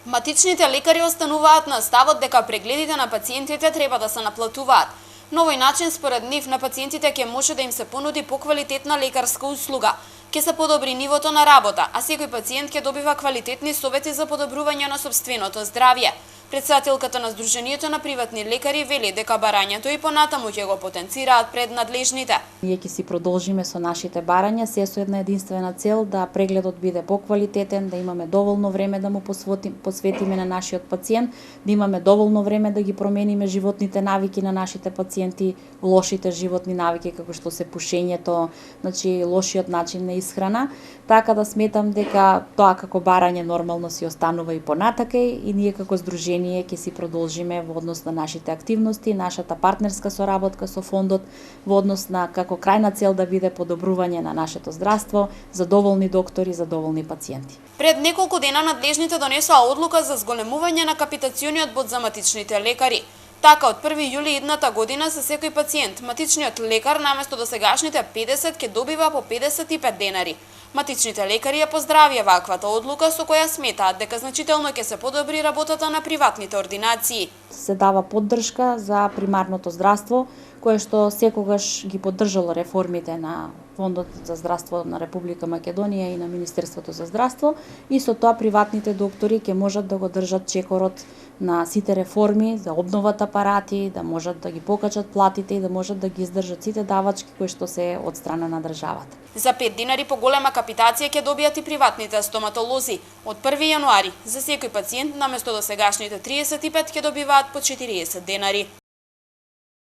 Матичните лекари остануваат на ставот дека прегледите на пациентите треба да се наплатуваат. На овој начин, според нив, на пациентите ќе може да им се понуди поквалитетна лекарска услуга, ќе се подобри нивото на работа, а секој пациент ќе добива квалитетни совети за подобрување на сопственото здравје. Председателката на Сдруженијето на приватни лекари вели дека барањето и понатаму ќе го потенцираат пред надлежните. Ние ќе си продолжиме со нашите барања, се со една единствена цел да прегледот биде поквалитетен, да имаме доволно време да му посветиме на нашиот пациент, да имаме доволно време да ги промениме животните навики на нашите пациенти, лошите животни навики како што се пушењето, значи лошиот начин на исхрана, така да сметам дека тоа како барање нормално си останува и понатака и ние како здружение ќе си продолжиме во однос на нашите активности, нашата партнерска соработка со фондот во однос на како крајна цел да биде подобрување на нашето здравство, задоволни доктори, задоволни пациенти. Пред неколку дена надлежните донесоа одлука за зголемување на капитациониот бод за матичните лекари. Така, од 1 јули идната година за секој пациент, матичниот лекар наместо досегашните 50 ќе добива по 55 денари. Матичните лекари ја поздравија ваквата одлука со која сметаат дека значително ќе се подобри работата на приватните ординации. Се дава поддршка за примарното здравство, кое што секогаш ги поддржало реформите на Фондот за здравство на Република Македонија и на Министерството за здравство, и со тоа приватните доктори ќе можат да го држат чекорот на сите реформи, за обноват апарати, да можат да ги покачат платите и да можат да ги издржат сите давачки кои што се од страна на државата. За 5 денари поголема капитација ќе добијат и приватните стоматолози. Од 1 јануари за секој пациент наместо досегашните 35 ќе добиваат по 40 денари.